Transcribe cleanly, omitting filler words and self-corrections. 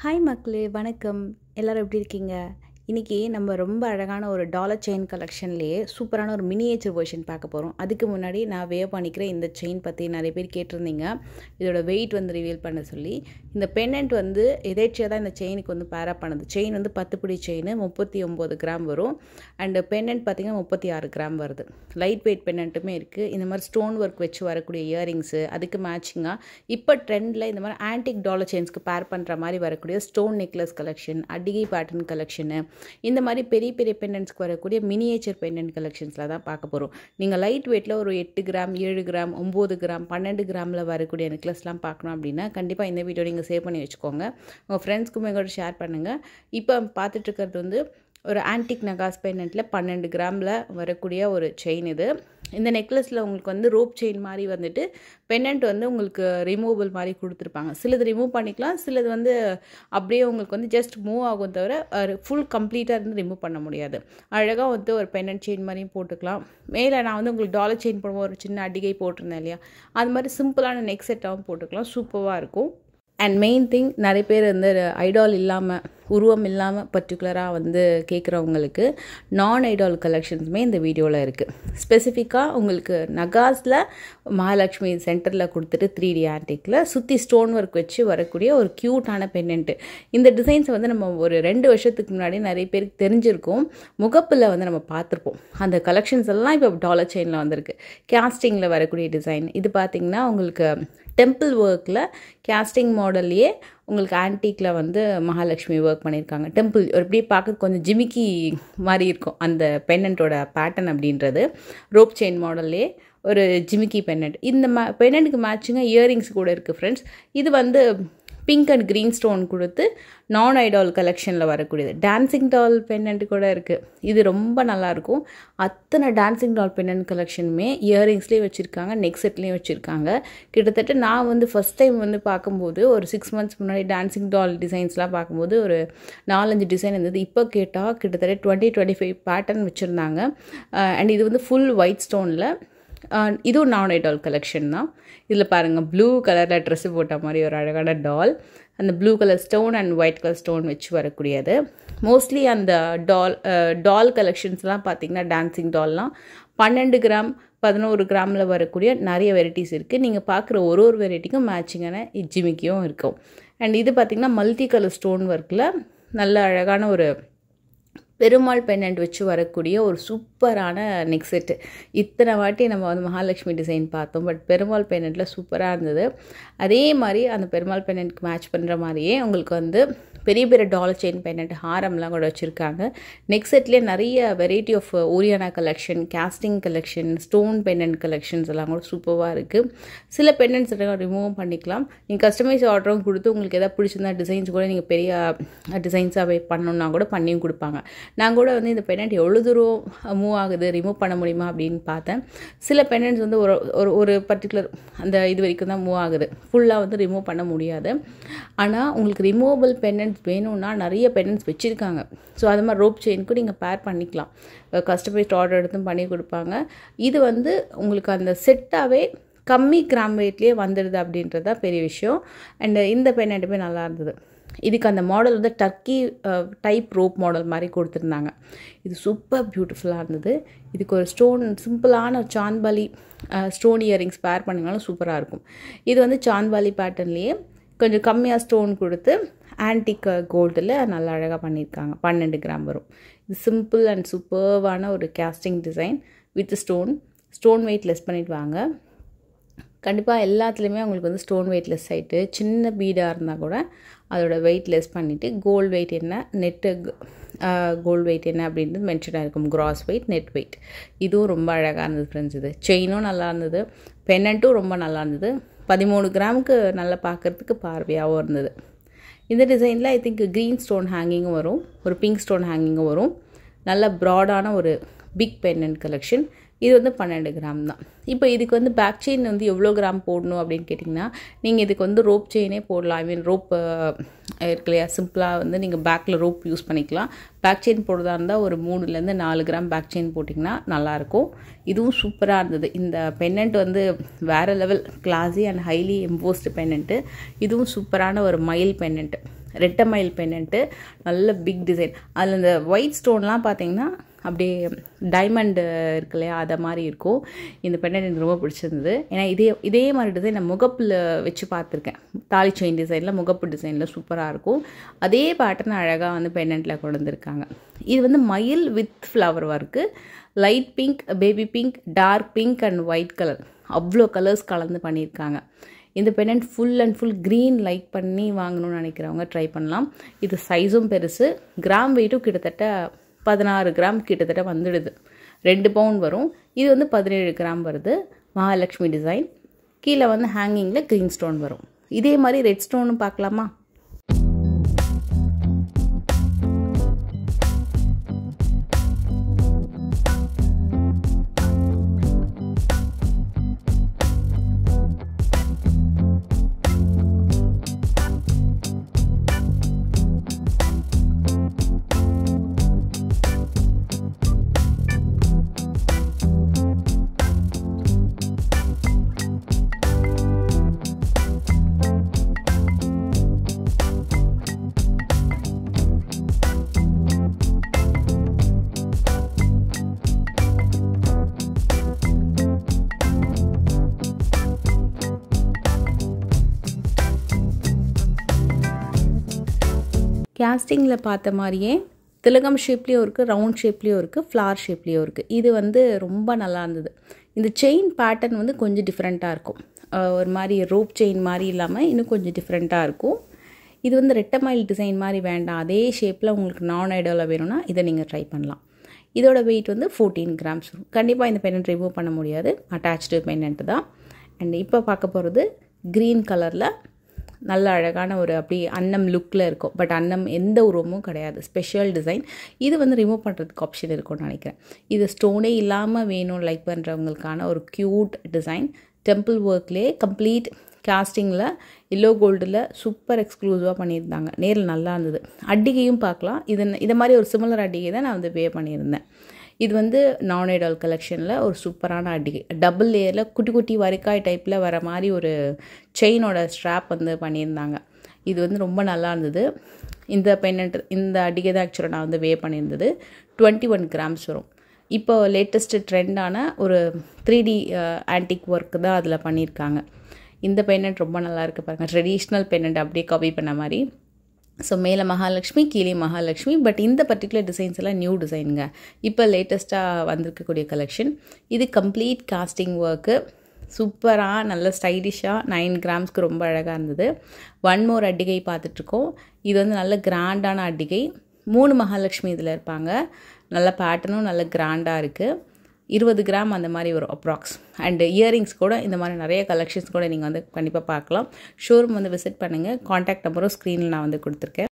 Hi மக்களே, வணக்கம். எல்லாரும் எப்படி இருக்கீங்க? இன்றைக்கி நம்ம ரொம்ப அழகான ஒரு டாலர் செயின் கலெக்ஷன்லேயே சூப்பரான ஒரு மினியேச்சர் வெர்ஷன் பார்க்க போகிறோம். அதுக்கு முன்னாடி நான் வேவ் பண்ணிக்கிற இந்த செயின் பற்றி நிறைய பேர் கேட்டிருந்தீங்க. இதோட வெயிட் வந்து ரிவீல் பண்ண சொல்லி. இந்த பெண்டன்ட் வந்து எதேச்சியாக தான் இந்த செயினுக்கு வந்து பேரப் பண்ணுது. செயின் வந்து 10 பிடி செயின் 39 கிராம் வரும். அண்டு பெண்டன்ட் பார்த்திங்கன்னா 36 கிராம் வருது. லைட் வெயிட் பெண்டன்ட்டுமே இருக்குது. இந்த மாதிரி ஸ்டோன் ஒர்க் வச்சு வரக்கூடிய இயரிங்ஸு, அதுக்கு மேட்சிங்காக இப்போ ட்ரெண்டில் இந்த மாதிரி ஆன்டிக் டாலர் செயின்ஸ்க்கு பேர் பண்ணுற மாதிரி வரக்கூடிய ஸ்டோன் நெக்லஸ் கலெக்ஷன், அடிகை பேட்டர்ன் கலெக்ஷனு, இந்த மாதிரி பெரிய பெரிய பெண்டன்ட்ஸ்க்கு வரக்கூடிய மினியேச்சர் பெண்டன்ட் கலெக்ஷன்ஸில் தான் பார்க்க போகிறோம். நீங்கள் லைட் வெயிட்டில் ஒரு 8 கிராம் 7 கிராம் 9 கிராம் 12 கிராமில் வரக்கூடிய நெக்லஸ்லாம் பார்க்கணும் அப்படின்னா கண்டிப்பாக இந்த வீடியோ நீங்கள் சேவ் பண்ணி வச்சுக்கோங்க. உங்கள் ஃப்ரெண்ட்ஸ்க்குமே கூட ஷேர் பண்ணுங்கள். இப்போ பார்த்துட்ருக்கிறது வந்து ஒரு ஆன்டிக் நகாஸ் பெண்டன்ட்டில் 12 கிராமில் வரக்கூடிய ஒரு செயின் இது. இந்த நெக்லஸில் உங்களுக்கு வந்து ரோப் செயின் மாதிரி வந்துட்டு பெண்டன்ட் வந்து உங்களுக்கு ரிமூவபிள் மாதிரி கொடுத்துருப்பாங்க. சிலது ரிமூவ் பண்ணிக்கலாம், சிலது வந்து அப்படியே உங்களுக்கு வந்து ஜஸ்ட் மூவ் ஆகும் தவிர ஃபுல் கம்ப்ளீட்டாக இருந்து ரிமூவ் பண்ண முடியாது. அழகாக வந்து ஒரு பெண்டன்ட் செயின் மாதிரியும் போட்டுக்கலாம். மேலே நான் வந்து உங்களுக்கு டாலர் செயின் போடுவோம், ஒரு சின்ன அடிகை போட்டிருந்தேன் இல்லையா, அது மாதிரி சிம்பிளான நெக் செட்டாகவும் போட்டுக்கலாம். சூப்பராக இருக்கும். அண்ட் மெயின் திங், நிறைய பேர் வந்து ஐடால் இல்லாமல், உருவம் இல்லாமல் பர்டிகுலராக வந்து கேட்குறவங்களுக்கு நான் ஐடால் கலெக்ஷன்ஸுமே இந்த வீடியோவில் இருக்குது. ஸ்பெசிஃபிக்காக உங்களுக்கு நகாஸில் மகாலட்சுமி சென்டரில் கொடுத்துட்டு 3D ஆன்டிக்கில் சுற்றி ஸ்டோன் ஒர்க் வச்சு வரக்கூடிய ஒரு க்யூட்டான பெண்டன்ட்டு. இந்த டிசைன்ஸ் வந்து நம்ம ஒரு 2 வருஷத்துக்கு முன்னாடி நிறைய பேருக்கு தெரிஞ்சிருக்கும். முகப்பில் வந்து நம்ம பார்த்துருப்போம். அந்த கலெக்ஷன்ஸ் எல்லாம் இப்போ டாலர் செயினில் வந்திருக்கு. கேஸ்டிங்கில் வரக்கூடிய டிசைன் இது பார்த்திங்கன்னா உங்களுக்கு டெம்பிள் ஒர்க்கில் கேஸ்டிங் மாடல்லையே உங்களுக்கு ஆன்டிக்கில் வந்து மகாலட்சுமி ஒர்க் பண்ணியிருக்காங்க. டெம்பிள் எப்படி பார்க்க கொஞ்சம் ஜிமிக்கி மாதிரி இருக்கும் அந்த பெண்டன்ட்டோட பேட்டர்ன் அப்படின்றது. ரோப் செயின் மாடல்லே ஒரு ஜிமிக்கி பெண்டன்ட். இந்த பெண்டன்ட்டுக்கு மேட்சிங்காக இயரிங்ஸ் கூட இருக்குது ஃப்ரெண்ட்ஸ். இது வந்து பிங்க் அண்ட் க்ரீன் ஸ்டோன் கொடுத்து நான் ஐடால் கலெக்ஷனில் வரக்கூடியது. டான்சிங் டால் பெண்டன்ட் கூட இருக்குது. இது ரொம்ப நல்லாயிருக்கும். அத்தனை டான்சிங் டால் பெண்டன்ட் கலெக்ஷனுமே இயரிங்ஸ்லேயும் வச்சுருக்காங்க, நெக் செட்லேயும் வச்சுருக்காங்க. கிட்டத்தட்ட நான் வந்து ஃபஸ்ட் டைம் வந்து பார்க்கும்போது ஒரு 6 months முன்னாடி டான்சிங் டால் டிசைன்ஸ்லாம் பார்க்கும்போது ஒரு 4-5 டிசைன் இருந்தது. இப்போ கேட்டால் கிட்டத்தட்ட 20-25 பேட்டர்ன் வச்சுருந்தாங்க. அண்ட் இது வந்து ஃபுல் ஒயிட் ஸ்டோனில். இதுவும் நான் ஐடால் கலெக்ஷன் தான். இதில் பாருங்கள், ப்ளூ கலரில் ட்ரெஸ்ஸு போட்ட மாதிரி ஒரு அழகான டால். அந்த blue colour stone and white colour stone வச்சு வரக்கூடியது. மோஸ்ட்லி அந்த டால் கலெக்ஷன்ஸ்லாம் பார்த்திங்கன்னா டான்சிங் டால்லாம் 12 கிராம் 11 கிராமில் வரக்கூடிய நிறைய வெரைட்டிஸ் இருக்குது. நீங்கள் பார்க்குற ஒரு வெரைட்டிக்கும் மேட்சிங்கான ஜிமிக்கியும் இருக்கும். அண்ட் இது பார்த்திங்கன்னா மல்டி கலர் ஸ்டோன் ஒர்க்கில் நல்ல அழகான ஒரு பெருமாள் பெண்டன்ட் வச்சு வரக்கூடிய ஒரு சூப்பரான நெக் செட்டு. இத்தனை வாட்டி நம்ம வந்து மகாலட்சுமி டிசைன் பார்த்தோம், பட் பெருமாள் பெண்டன்ட்டில் சூப்பராக இருந்தது. அதே மாதிரி அந்த பெருமாள் பெண்டன்ட்க்கு மேட்ச் பண்ணுற மாதிரியே உங்களுக்கு வந்து பெரிய பெரிய டாலர் செயின் பெண்டன்ட் ஹாரம்லாம் கூட வச்சுருக்காங்க. நெக் செட்லேயே நிறைய வெரைட்டி ஆஃப் ஓரியானா collection, casting collection, stone pendant collections எல்லாம் கூட சூப்பராக இருக்குது. சில பெண்டன்ட்ஸ் எல்லாம் ரிமூவ் பண்ணிக்கலாம். நீங்கள் கஸ்டமைஸ் ஆர்டரும் கொடுத்து உங்களுக்கு எதாவது பிடிச்சிருந்தா டிசைன்ஸ் கூட நீங்கள் பெரிய டிசைன்ஸாகவே பண்ணணுன்னா கூட பண்ணியும் கொடுப்பாங்க. நான் கூட வந்து இந்த பெண்டன்ட் எவ்வளோ தூரம் மூவ் ஆகுது, ரிமூவ் பண்ண முடியுமா அப்படின்னு பார்த்தேன். சில பெண்டன்ட்ஸ் வந்து ஒரு பர்டிகுலர் அந்த இது வரைக்கும் தான் மூவ் ஆகுது, ஃபுல்லாக வந்து ரிமூவ் பண்ண முடியாது. ஆனால் உங்களுக்கு ரிமூவபிள் பெண்டன்ட்ஸ் வேணும்னா நிறைய பெண்டன்ட்ஸ் வச்சுருக்காங்க. ஸோ அது மாதிரி ரோப் செயினுக்கும் நீங்கள் பேர் பண்ணிக்கலாம். கஸ்டமைஸ்ட் ஆர்டர் எடுத்தும் பண்ணி கொடுப்பாங்க. இது வந்து உங்களுக்கு அந்த செட்டாகவே கம்மி கிராம் வெயிட்லேயே வந்துடுது அப்படின்றது தான் பெரிய விஷயம். அண்டு இந்த பெண்டன்ட்டுமே நல்லா இருந்தது. இதுக்கு அந்த மாடல் வந்து டர்க்கி டைப் ரோப் மாடல் மாதிரி கொடுத்துருந்தாங்க. இது சூப்பர் பியூட்டிஃபுல்லாக இருந்தது. இதுக்கு ஒரு ஸ்டோன் சிம்பிளான சாந்த்பாலி ஸ்டோன் இயரிங்ஸ் பேர் பண்ணிங்கனாலும் சூப்பராக இருக்கும். இது வந்து சாந்த்பாலி பேட்டர்ன்லேயே கொஞ்சம் கம்மியாக ஸ்டோன் கொடுத்து ஆன்டிக் கோல்டில் நல்லா அழகாக பண்ணியிருக்காங்க. 12 கிராம் வரும். இது சிம்பிள் அண்ட் சூப்பர்வான ஒரு casting design with stone wait less பண்ணிட்டு வாங்க. கண்டிப்பாக எல்லாத்துலேயுமே உங்களுக்கு வந்து ஸ்டோன் வெயிட் லெஸ் ஆகிட்டு சின்ன பீடாக இருந்தால் கூட அதோட வெயிட் லெஸ் பண்ணிவிட்டு கோல்டு வெயிட் என்ன, நெட்டு கோல்டு வெயிட் என்ன அப்படின்றது மென்ஷனாக இருக்கும். Gross weight, net wait. இதுவும் ரொம்ப அழகாக இருந்தது ஃப்ரெண்ட்ஸ். இது செயினும் நல்லா இருந்தது, பெண்டன்ட்டும் ரொம்ப நல்லா இருந்தது. 13 கிராமுக்கு நல்லா பார்க்குறதுக்கு பார்வையாகவும் இருந்தது. இந்த டிசைனில் ஐ திங்க் க்ரீன் ஸ்டோன் ஹேங்கிங்கும் வரும், ஒரு பிங்க் ஸ்டோன் ஹேங்கிங்கும் வரும். நல்ல ப்ராடான ஒரு பிக் பெண்டன்ட் கலெக்ஷன். இது வந்து 12 கிராம் தான். இப்போ இதுக்கு வந்து பேக் செயின் வந்து எவ்வளோ கிராம் போடணும் அப்படின்னு கேட்டிங்கன்னா, நீங்கள் இதுக்கு வந்து ரோப் செயினே போடலாம். ஐ மீன் ரோப் இருக்கு இல்லையா, சிம்பிளாக வந்து நீங்கள் பேக்கில் ரோப் யூஸ் பண்ணிக்கலாம். பேக் செயின் போடுறதா இருந்தால் ஒரு 3-4 கிராம் பேக் செயின் போட்டிங்கன்னா நல்லாயிருக்கும். இதுவும் சூப்பராக இருந்தது. இந்த பெண்டன்ட் வந்து வேறு level classy and highly embossed pendant. இதுவும் சூப்பரான ஒரு மயில் பெண்டன்ட்டு. ரெட்டை மயில் பெண்டன்ட்டு, நல்ல பிக் டிசைன். அதில் இந்த ஒயிட் ஸ்டோன்லாம் பார்த்தீங்கன்னா அப்படியே டைமண்ட் இருக்கு இல்லையா, அதை மாதிரி இருக்கும். இந்த பெண்டன்ட் எனக்கு ரொம்ப பிடிச்சிருந்தது. ஏன்னா இதே மாதிரி டிசைன் நான் முகப்பில் வச்சு பார்த்துருக்கேன். தாலி செயின் டிசைனில், முகப்பு டிசைனில் சூப்பராக இருக்கும். அதே பேட்டர்ன் அழகாக வந்து பெண்டன்ட்டில் கொண்டு வந்திருக்காங்க. இது வந்து மயில் with flower work, light pink, baby pink, dark pink and white colour, அவ்வளோ கலர்ஸ் கலந்து பண்ணியிருக்காங்க. இந்த pendant full and full green like பண்ணி வாங்கணும்னு நினைக்கிறவங்க ட்ரை பண்ணலாம். இது சைஸும் பெருசு, கிராம் வெயிட்டும் கிட்டத்தட்ட 16 கிராம் கிட்டத்தட்ட வந்துடுது. 2 பவுண்ட் வரும். இது வந்து 17 கிராம் வருது. மகாலட்சுமி டிசைன். கீழே வந்து ஹேங்கிங்கில் க்ரீன் ஸ்டோன் வரும். இதே மாதிரி ரெட் ஸ்டோனும் பார்க்கலாமா? கேஸ்டிங்கில் பார்த்த மாதிரியே திலகம் ஷேப்லேயும் இருக்குது, ரவுண்ட் ஷேப்லேயும் இருக்குது, ஃப்ளார் ஷேப்லேயும் இருக்குது. இது வந்து ரொம்ப நல்லா இருந்தது. இந்த செயின் பேட்டர்ன் வந்து கொஞ்சம் டிஃப்ரெண்ட்டாக இருக்கும். ஒரு மாதிரி ரோப் செயின் மாதிரி இல்லாமல் இன்னும் கொஞ்சம் டிஃப்ரெண்ட்டாக இருக்கும். இது வந்து ரெட்டை மயில் டிசைன் மாதிரி வேண்டாம், அதே ஷேப்பில் உங்களுக்கு நான் ஐடியாவில் வேணும்னா இதை நீங்கள் ட்ரை பண்ணலாம். இதோட வெயிட் வந்து 14 கிராம்ஸ் வரும். கண்டிப்பாக இந்த பெண்டன்ட் ரிமூவ் பண்ண முடியாது, அட்டாச்சு பெண்டன்ட் தான். அண்ட் இப்போ பார்க்க போகிறது க்ரீன் கலரில் நல்ல அழகான ஒரு அப்படி அன்னம் லுக்கில் இருக்கும். பட் அன்னம் எந்த உருவமும் கிடையாது, ஸ்பெஷல் டிசைன். இது வந்து ரிமூவ் பண்ணுறதுக்கு ஆப்ஷன் இருக்கும்னு நினைக்கிறேன். இது ஸ்டோனே இல்லாமல் வேணும் லைக் பண்ணுறவங்களுக்கான ஒரு க்யூட் டிசைன். டெம்பிள் ஒர்க்லேயே கம்ப்ளீட் காஸ்டிங்கில் எல்லோ கோல்டில் சூப்பர் எக்ஸ்க்ளூசிவாக பண்ணியிருந்தாங்க. நேரில் நல்லா இருந்தது. அட்டிகையும் பார்க்கலாம். இதை மாதிரி ஒரு சிமிலர் அட்டிகை தான் நான் வந்து வே பண்ணியிருந்தேன். இது வந்து நான் ஐடால் கலெக்ஷனில் ஒரு சூப்பரான அட்டிகை. டபுள் லேயரில் குட்டி குட்டி வரிக்காய் டைப்பில் வர மாதிரி ஒரு செயினோட ஸ்ட்ராப் வந்து பண்ணியிருந்தாங்க. இது வந்து ரொம்ப நல்லா இருந்தது. இந்த பெண்டன்ட், இந்த அட்டிகை தான் ஆக்சுவலாக நான் வந்து வே பண்ணியிருந்தது. 21 கிராம்ஸ் வரும். இப்போ லேட்டஸ்ட்டு ட்ரெண்டான ஒரு 3D ஆன்டிக் ஒர்க் தான் அதில் பண்ணியிருக்காங்க. இந்த பெண்டன்ட் ரொம்ப நல்லா இருக்குது பாருங்கள். ட்ரெடிஷ்னல் பெண்டன்ட் அப்படியே காப்பி பண்ண மாதிரி. ஸோ மேலே மகாலட்சுமி, கீழே மகாலட்சுமி. பட் இந்த பர்டிகுலர் டிசைன்ஸ் எல்லாம் நியூ டிசைனுங்க, இப்போ லேட்டஸ்ட்டாக வந்திருக்கக்கூடிய கலெக்ஷன். இது கம்ப்ளீட் காஸ்டிங் ஒர்க்கு, சூப்பராக நல்ல ஸ்டைலிஷாக 9 கிராம்ஸ்க்கு ரொம்ப அழகாக இருந்தது. ஒன் மோர் அட்டிகை பார்த்துட்ருக்கோம். இது வந்து நல்ல கிராண்டான அட்டிகை. 3 மகாலட்சுமி இதில் இருப்பாங்க. நல்ல பேட்டர்னும் நல்ல கிராண்டாக இருக்குது. 20 கிராம் அந்த மாதிரி வரும் அப்ராக்ஸ். அண்டு இயரிங்ஸ் கூட இந்த மாதிரி நிறைய கலெக்ஷன்ஸ் கூட நீங்கள் வந்து கண்டிப்பாக பார்க்கலாம். ஷோரூம் வந்து விசிட் பண்ணுங்கள். காண்டாக்ட் நம்பரும் ஸ்க்ரீனில் நான் வந்து கொடுத்துருக்கேன்.